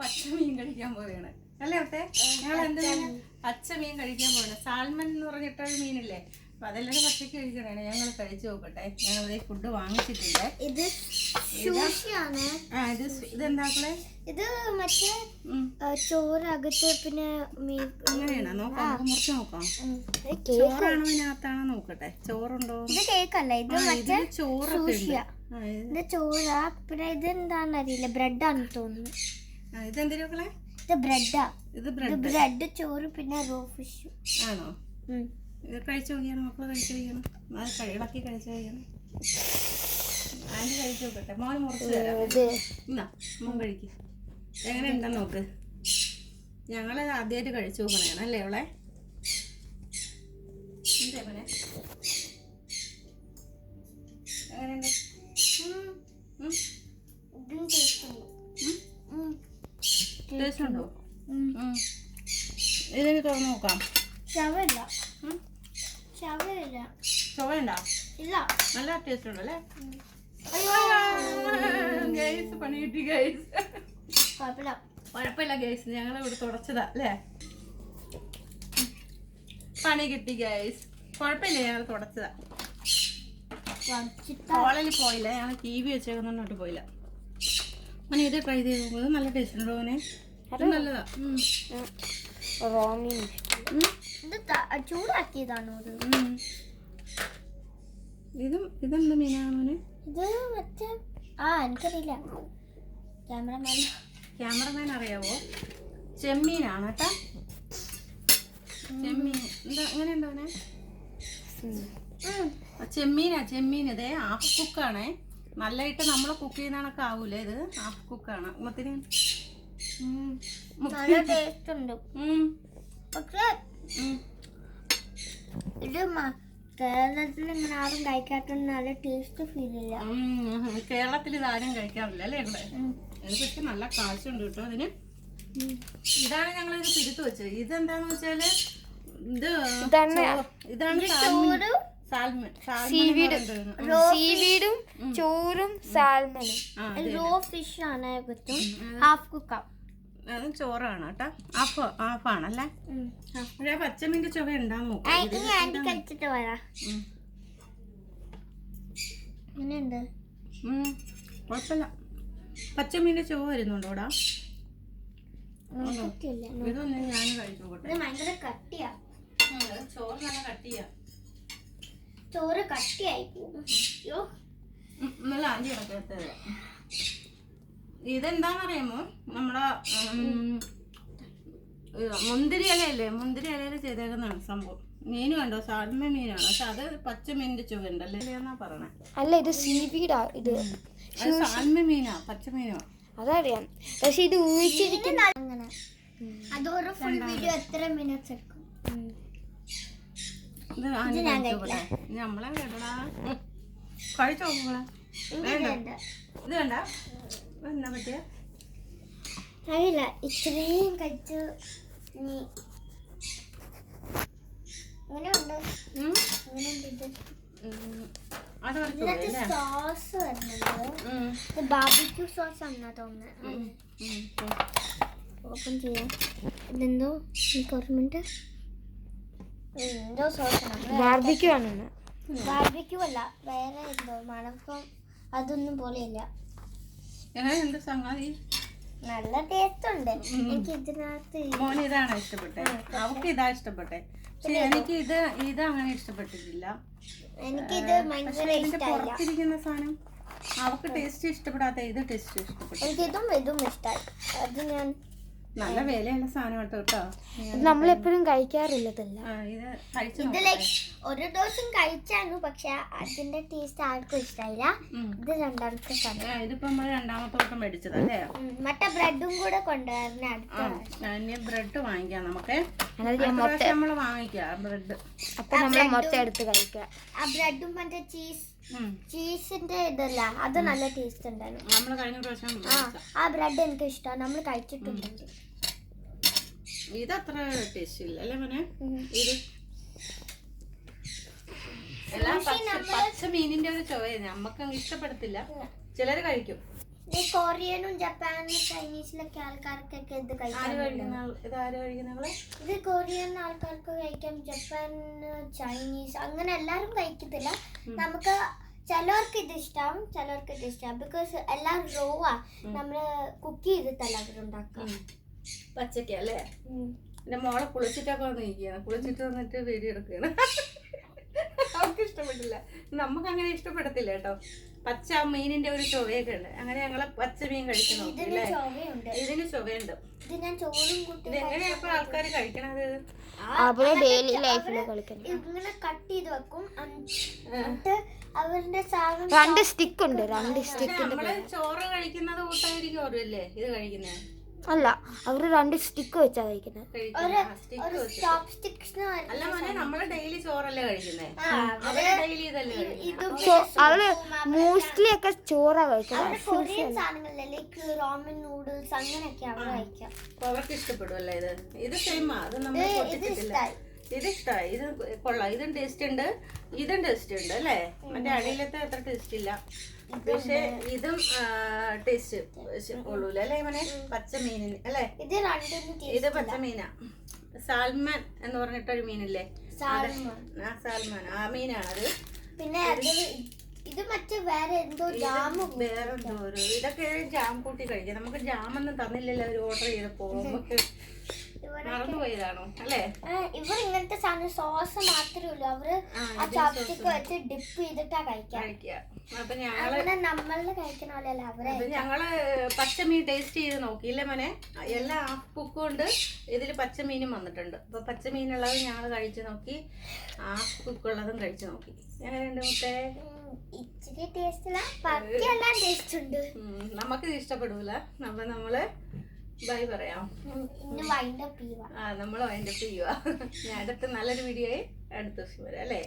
പച്ച മീൻ കഴിക്കാൻ പോവുകയാണ് അല്ലേ ഒട്ടെ? ഞങ്ങൾ എന്ത് പച്ച മീൻ കഴിക്കാൻ പോവുകയാണ്. സാൽമൺ എന്ന് പറഞ്ഞിട്ടൊരു മീനില്ലേ, അപ്പൊ അതെല്ലാം പച്ചക്ക് കഴിക്കണേ. ഞങ്ങൾ കഴിച്ചു നോക്കട്ടെ. ഞങ്ങൾ ഫുഡ് വാങ്ങിച്ചിട്ടുണ്ട്. ഇത് ഇതെന്താക്കളെ? ഇത് മറ്റേ ചോറകത്ത് പിന്നെ അങ്ങനെയാണോ? നോക്കാം, മുറിച്ച് നോക്കാം. ചോറാണോ ഇതിനകത്താണോ നോക്കട്ടെ. ചോറുണ്ടോ? ഇത് കേക്കല്ല, ഇത് മറ്റേ ചോറൊക്കെ ഇത് ചോറാ. പിന്നെ ഇത് എന്താണെന്നറിയില്ല, ബ്രെഡാണ് തോന്നുന്നു. ഇതെന്തിനോക്കളെ? ഇത് ബ്രെഡാ. ഇത് ബ്രെഡ് ചോറ് പിന്നെ റോ ഫിഷ് ആണോ? ഇത് കഴിച്ചു നോക്കിയാണ് മക്കള് കഴിച്ചു കഴിക്കണം. അത് ഇളക്കി കഴിച്ചു കഴിക്കണം. ആൻറ്റി കഴിച്ചു നോക്കട്ടെ. മോൻ മുറിച്ച് തരാം. എന്നാ മോൻ കഴിക്കും. എങ്ങനെ ഉണ്ടെന്ന് നോക്ക്. ഞങ്ങള് ആദ്യമായിട്ട് കഴിച്ചു നോക്കണേണ് അല്ലേ അവളെ? എങ്ങനെ എങ്ങനെയുണ്ട്? ടേസ്റ്റ് ഉണ്ടോ? ഇതിന് തുറന്ന് നോക്കാം. ചവയില്ല. ചുവയുണ്ടോ? ഇല്ല. നല്ല ടേസ്റ്റ് ഉണ്ടല്ലേ? ഗൈസ് പണി കിട്ടി ഗൈസ്. കുഴപ്പമില്ല ഗൈസ്, ഞങ്ങൾ ഇവിടെ തുടച്ചതാ അല്ലേ? പണി കിട്ടി ഗൈസ്, കുഴപ്പമില്ല, ഞങ്ങൾ തുടച്ചതാ. കോളേജിൽ പോയില്ല, ഞങ്ങൾ ടി വി വെച്ചേക്കുന്നോട്ട് പോയില്ല. അങ്ങനെ ഇത് ട്രൈ ചെയ്ത് നോക്കുന്നത് നല്ല ടേസ്റ്റ് ഉണ്ടോ? അവനെ നല്ലതാ. ചൂടാക്കിയതാണോ? ഇതെന്ത് മീനാണ്? ഇത് മറ്റേ എനിക്കറിയില്ല. ക്യാമറമാൻ അറിയാവോ? ചെമ്മീനാണ് കേട്ടാ. ചെമ്മീൻ എന്താ എങ്ങനെയുണ്ടോ അവനെ? ചെമ്മീൻ ഇതേ ഹാഫ് കുക്കാണേ. നല്ലതായിട്ട് നമ്മൾ കുക്ക് ചെയ്യുന്ന കണക്ക് ആവൂലേ? ഇത് ഹാഫ് കുക്കാണ്. മൊത്തം ടേസ്റ്റ് ഉണ്ട്. പക്ഷേ ഇത് കേരളത്തിൽ ഇങ്ങനെ ആരും കഴിക്കാത്ത നല്ല ടേസ്റ്റ് ഫീൽ ഇല്ല. കേരളത്തിൽ ഇതാരും കഴിക്കാറില്ല അല്ലേ ഇവിടെ? അത് പക്ഷെ നല്ല കാശുണ്ട് കേട്ടോ അതിന്. ഇതാണ് ഞങ്ങളിത് തിരുത്ത് വെച്ചത്. ഇതെന്താന്ന് വെച്ചാല് ഇതാണ് സീവീഡും ചോറും സാൽമണും റോ ഫിഷ് ആണ്. ഹാഫ് കുക്കാ. അതും ചോറാണ് കേട്ടോ. ഹാഫാണല്ലേ? പക്ഷേ പച്ചമീൻ്റെ ചുവ ഉണ്ടാകും. കഴിച്ചിട്ട് വരാം. കുഴപ്പമില്ല. പച്ചമീൻ്റെ ചുവ വരുന്നുണ്ടോടാ? ഇതൊന്നും ഞാൻ കഴിച്ചോട്ടെ. ഭയങ്കര കട്ടിയാ ചോറ്. നല്ല കട്ടിയാ ചോറ്. കട്ടിയായി നല്ല ആൻറ്റി ഇടയ്ക്ക്. ഇതെന്താണെന്നറിയാമോ? നമ്മുടെ മുന്തിരി ഇലയല്ലേ? മുന്തിരി ഇലയിൽ ചെയ്തേക്കുന്നതാണ് സംഭവം. മീൻ കണ്ടോ? സാൽമൺ മീനാണ്. പക്ഷെ അത് പച്ച മീനിന്റെ ചുവ ഉണ്ടല്ലേ എന്നാ പറയണേ? അല്ല, ഇത് സീവീഡാ. ഇത് സാൽമൺ മീനാ, പച്ച മീനോ? അതറിയാം. പക്ഷെ ഇത് ഊഹിച്ചിരിക്കുന്ന അങ്ങനെ. അതോരോ ഫുൾ വീഡിയോ എത്ര മിനിറ്റ്സ് എടുക്കും? ഇത് നമ്മളെ കേട്ടടാ. കഴിച്ചു നോക്കുമ്പോളാ ഇത് കണ്ട എന്നാ പറ്റിയ അറിയില്ല. ഇത്രയും കഴിച്ച് സോസ് വരുന്നുണ്ട്. ബാർബിക്യൂ സോസ് ആണ് തോന്നുന്നത്. ഓപ്പൺ ചെയ്യാം. ഇതെന്തോ ഓർമ്മയുണ്ട്. എന്തോ സോസ് ബാർബിക്യൂ ആണ്. ബാർബിക്യൂ അല്ല, വേറെ എന്തോ മണക്കം. അതൊന്നും പോലെയില്ല. എന്ത് സംഗതി? നല്ല ടേസ്റ്റ് ഉണ്ട്. എനിക്ക് ഇതിനകത്ത് മോന് ഇതാണ് ഇഷ്ടപ്പെട്ടെ. അവർക്ക് ഇതാ ഇഷ്ടപ്പെട്ടെ. പക്ഷെ എനിക്ക് ഇത് അങ്ങനെ ഇഷ്ടപ്പെട്ടിട്ടില്ല. എനിക്കിത് ഭയങ്കര ഇഷ്ടമായില്ല. പുറത്തിരിക്കുന്ന സാധനം അവർക്ക് ടേസ്റ്റ് ഇഷ്ടപ്പെടാത്ത ഇത് ടേസ്റ്റ് ഇഷ്ടപ്പെട്ടു. എനിക്കിതും ഇതും ഇഷ്ടമായി. അത് ഞാൻ നല്ല വിലയുള്ള സാധനം കേട്ടോ. നമ്മളെപ്പോഴും കഴിക്കാറില്ലതല്ല. ഇത് ലൈക്ക് ഒരു ദിവസം കഴിച്ചായിരുന്നു, പക്ഷെ അതിന്റെ ടേസ്റ്റ് ആർക്കും ഇഷ്ടമായില്ല. ഇത് രണ്ടാമത്തെ സാധനം. ഇതിപ്പോ നമ്മള് രണ്ടാമത്തെ വട്ടം മേടിച്ചതല്ലേ? മറ്റേ ബ്രെഡും കൂടെ കൊണ്ടുവരുന്ന അടുത്ത ബ്രെഡ് വാങ്ങിക്കാം. നമുക്ക് നമ്മള് വാങ്ങിക്കാം ബ്രെഡ്. അപ്പൊ നമ്മള് മൊത്തം എടുത്ത് കഴിക്കാം. ആ ബ്രെഡും മറ്റേ ചീസിന്റെ ഇതല്ല, അത് നല്ല ടേസ്റ്റ് ഉണ്ടായിരുന്നു. നമ്മള് കഴിഞ്ഞ പ്രാവശ്യം ആ ബ്രെഡ് എനിക്ക് ഇഷ്ടമാണ്. നമ്മൾ കഴിച്ചിട്ടുണ്ട്. ഇതത്ര ടേസ്റ്റ് ഇല്ല അല്ലേ മോനെ? ഇത് പച്ച മീനിന്റെ ഒരു ചുവ നമുക്ക് ഇഷ്ടപ്പെടത്തില്ല. ചിലര് കഴിക്കും. ഈ കൊറിയനും ജപ്പാനും ചൈനീസിലൊക്കെ ആൾക്കാർക്കൊക്കെ ഇത് കഴിക്കാൻ ഇത് കൊറിയൻ ആൾക്കാർക്ക് കഴിക്കാം, ജപ്പാൻ, ചൈനീസ് അങ്ങനെ എല്ലാരും കഴിക്കത്തില്ല. നമുക്ക് ചിലവർക്ക് ഇത് ഇഷ്ടാവും, ചിലവർക്ക് ഇത് ഇഷ്ടാവും. ബിക്കോസ് എല്ലാം റോവാ, നമ്മള് കുക്ക് ചെയ്തിട്ടല്ല അവരുണ്ടാക്കാം. പച്ചക്കല്ലേ? എന്റെ മോളെ കുളിച്ചിട്ടൊക്കെ വന്ന് നിൽക്കുകയാണ്, കുളിച്ചിട്ട് വന്നിട്ട് വീഡിയോ എടുക്കുകയാണ്. അവർക്ക് ഇഷ്ടപ്പെട്ടില്ല, നമുക്ക് അങ്ങനെ ഇഷ്ടപ്പെടത്തില്ല കേട്ടോ. പച്ച മീനിന്റെ ഒരു ചൊവയൊക്കെ ഉണ്ട്, അങ്ങനെ ഞങ്ങള് പച്ച മീൻ കഴിക്കണം. ഇതിന് ചൊവയുണ്ട്. ഇതെങ്ങനെയാ ഇപ്പൊ ആൾക്കാര് കഴിക്കണത്? ഇങ്ങനെ കട്ട് ചെയ്ത് വെക്കും, എന്നിട്ട് അവരുടെ സാധനം 2 സ്റ്റിക്ക് ഉണ്ട്. 2 സ്റ്റിക്ക് നമ്മള് ചോറ് കഴിക്കുന്നത് കൂട്ടായിരിക്കും ഓരല്ലേ ഇത് കഴിക്കുന്നത്? അല്ല, അവര് 2 സ്റ്റിക്ക് വെച്ചാ കഴിക്കുന്നത്. അല്ല മോനെ, നമ്മള് ഡെയിലി ചോറല്ലേ കഴിക്കുന്നേ? ഡെയിലി ഇതല്ലേ? അവര് മോസ്റ്റ്ലി ഒക്കെ ചോറാ കഴിക്കുന്നത്. കൊറിയൻ സാധനങ്ങളിലെ റോമൻ നൂഡിൽസ് അങ്ങനെയൊക്കെ അവർ കഴിക്കാം. അവർക്ക് ഇഷ്ടപ്പെടുമല്ലേ ഇത്? ഇത് സെയിമാ, അത് നമ്മൾ പൊട്ടിച്ചിട്ടില്ല. ഇത് ഇഷ്ടമായി, ഇത് കൊള്ളാം, ഇതും ടേസ്റ്റ് ഉണ്ട്, ഇതും ടേസ്റ്റ് ഉണ്ട് അല്ലേ? മറ്റേ അടിയിലത്തെ അത്ര ടേസ്റ്റ് ഇല്ല, പക്ഷെ ഇതും ടേസ്റ്റ് കൊള്ളൂല അല്ലേ മോനെ? പച്ച മീനിന് അല്ലേ? ഇത് പച്ച മീനാ, സാൽമൺ എന്ന് പറഞ്ഞിട്ടൊരു മീനില്ലേ? സാൽമൺ, ആ മീനാണത്. പിന്നെ ഇത് മറ്റേ വേറെ എന്തോ ഒരു ഇതൊക്കെ ജാം കൂട്ടി കഴിക്കാം. നമുക്ക് ജാമൊന്നും തന്നില്ലല്ലോ അവര് ഓർഡർ ചെയ്തപ്പോ, നമുക്ക് മറന്നുപോയതാണോ അല്ലേ? ഇവർ ഇങ്ങനത്തെ സാധനം സോസ് മാത്രമേ ഉള്ളൂ, അവര് ആ ചാപ്സ്റ്റിക്ക് വെച്ച് ഡിപ്പ് ചെയ്തിട്ടാ കഴിക്കുക. അപ്പൊ ഞങ്ങള് നമ്മള് കഴിക്കണ പോലെയല്ല അവരെ. ഞങ്ങള് പച്ചമീൻ ടേസ്റ്റ് ചെയ്ത് നോക്കിയില്ലേ മോനെ? എല്ലാം ഹാഫ് കുക്കും ഉണ്ട്, ഇതില് പച്ചമീനും വന്നിട്ടുണ്ട്. അപ്പൊ പച്ചമീനുള്ളത് ഞങ്ങള് കഴിച്ചു നോക്കി, ഹാഫ് കുക്കുള്ളതും കഴിച്ചു നോക്കി. എങ്ങനെയുണ്ട് മുട്ടേ? ഇച്ചിരി ടേസ്റ്റ് ഇല്ല, ബാക്കിയെല്ലാം ടേസ്റ്റ് ഉണ്ട്. നമുക്ക് ഇഷ്ടപ്പെടൂല. നമ്മള് ബൈ പറയാം, നമ്മള് വൈൻഡപ്പ് ചെയ്യുക. ഞാൻ അടുത്ത നല്ലൊരു വീഡിയോ ആയി അടുത്ത ദിവസം വരാം അല്ലേ?